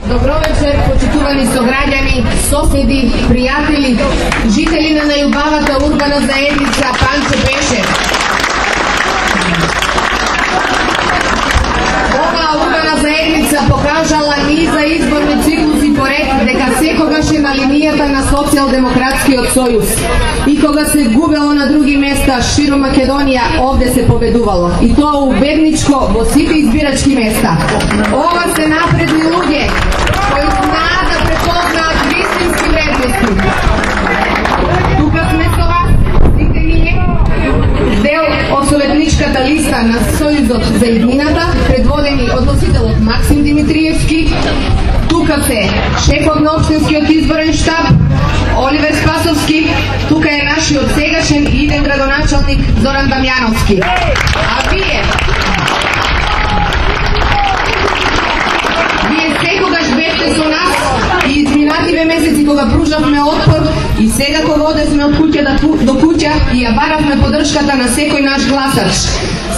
Добро вечер, почитувани сограѓани, соседи, пријатели, жители на најубавата урбана заедница Панче Пешев. Оваа урбана заедница покажала низа изборни циклуси поред дека секогаш е на линијата на Социјалдемократскиот сојуз. И кога се губело на други места широм Македонија, овде се победувало. И тоа убедничко во сите избирачки места. Ова се напредни луѓе кои знаат да препознаат вистински вредности. Тука сме со вас, сите ние, дел од советничката листа на Сојузот за иднината, предводени од носителот Максим Димитриевски. Тука се шефот на општинскиот изборен штаб Оливер Спасовски, тука е нашиот сегашен и иден градоначалник Зоран Дамјановски. А вие секогаш бевте со нас и изминативе месеци кога пружавме отпор и сега кога одесме од куќа до куќа и ја баравме поддршката на секој наш гласач.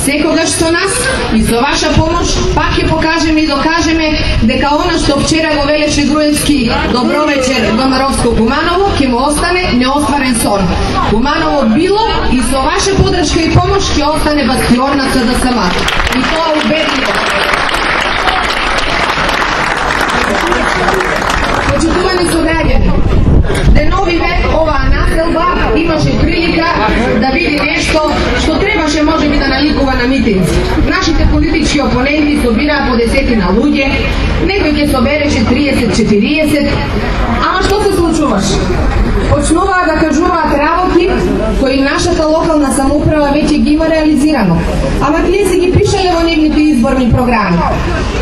Секогаш со нас и со ваша помош пак ќе покажеме и докажеме дека она што вчера го велеше Груевски добро вечер ВМРО Куманово ќе му остане неостварен сон. Куманово било и со ваша поддршка и помош ќе остане бастион на СДСМ. И тоа убедливо. Почитувани сограѓани, деновиве оваа населба имаше прилика да види нешто што требаше можеби да наликува на митинг. Нашите политички опоненти собираа по десетина луѓе, некој ќе собереше 30-40, ама што се случуваше? Почнуваа да кажуваат работи кои нашата локална самоуправа веќе ги има реализирано. Ама тие си ги пишале во нивните изборни програми.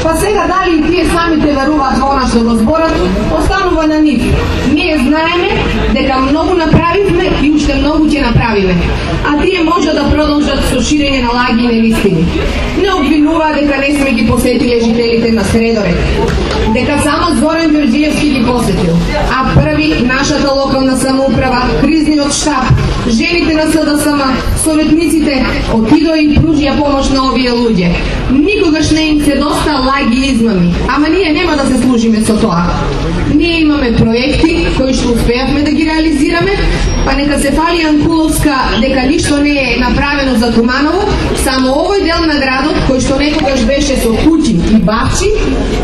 Па сега дали и тие самите веруваат во она што го зборат, останува на нив. Ние знаеме дека многу направивме и уште многу ќе направиме. А тие може да продолжат со ширење на лаги и невистини. Не обвинуваат дека не сме ги посетиле жителите на Средорек, дека само Зоран Ѓорѓиевски ги посетил, а први нашата локална самоуправа, кризниот штаб, жените на СДСМ, советниците отидоа и пружија помош на овие луѓе. Никогаш не им се доста лаги и измами, ама ние нема да се служиме со тоа. Ние имаме проекти кои што успеавме да ги реализираме, па нека се фали Анкуловска дека ништо не е направено за Куманово, само овој дел на градот кој што некогаш беше со куќи и бабчи,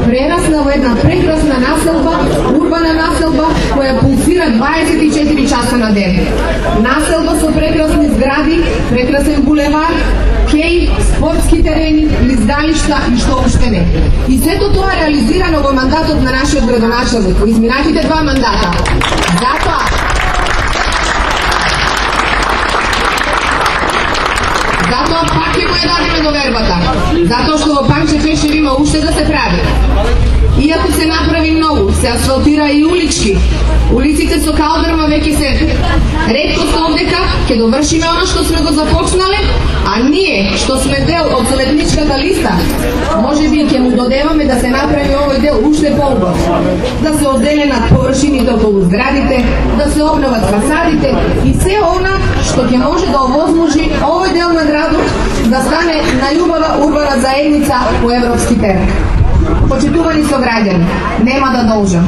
прерасна во една прекрасна населба, урбана населба која пулсира 24 часа на ден. Населба со прекрасни згради, прекрасен булевар, кеј, спортски терени, лиздалишта и што уште не. И сето тоа реализирано во мандатот на нашиот градоначалник, во изминатите 2 мандата. Затоа пак ќе го дадеме довербата. Затоа што во Панче Пешев има уште да се прави. Иако се направи многу, се асфалтира и улички. Улиците со калдрма веќе се реткост овдека, ќе довршиме она што сме го започнале, а ние, што сме дел од советничката листа, може би ќе му додеваме да се направи овој дел уште поубав. Да се одделенат површините околу зградите, да се обноват фасадите и се она што ќе може да овозможи овој дел на градот да стане најубава урбана заедница по европски терен. Почитувани сограѓани, нема да должам.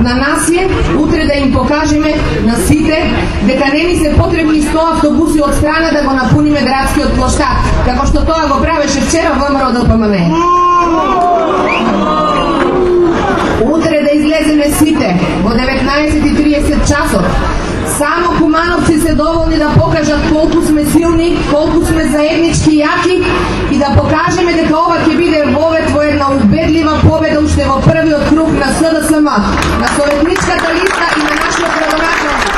На нас е утре да им покажеме на сите дека не ни се потребни 100 автобуси од страна да го напуниме градскиот плоштад, како што тоа го правеше вчера ВМРО ДПМН. Утре да излеземе сите во 19:30 часот. Само кумановци се доволни да покажат колку сме силни, колку сме заеднички јаки и да покажеме дека ова ќе биде вовет во една убедлива победа уште во првиот круг на СДСМ, на советничката листа и на нашиот градоначалник.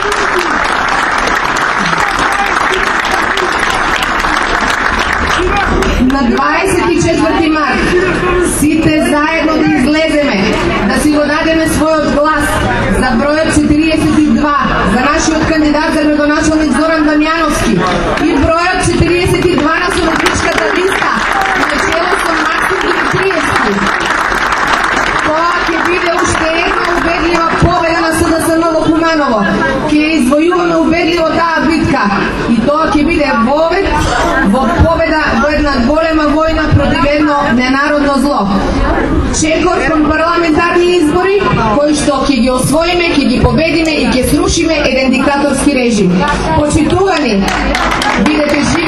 На 24 март сите заедно да излеземе, да си го дадеме својот глас за бројот 42 за нашиот кандидат за градоначалник Зоран Дамјановски и бројот 42 на советничката листа на чело со Максим Димитриевски. Тоа ќе биде уште една убедлива победа на СДСМ во Куманово. Ќе извојуваме убедливо таа битка и тоа ќе биде вовет во победа во една голема војна против едно ненародно зло. Чекор кон парламентарни ги освоиме, ќе ги победиме и ќе срушиме еден диктаторски режим. Почитувани, бидете живи.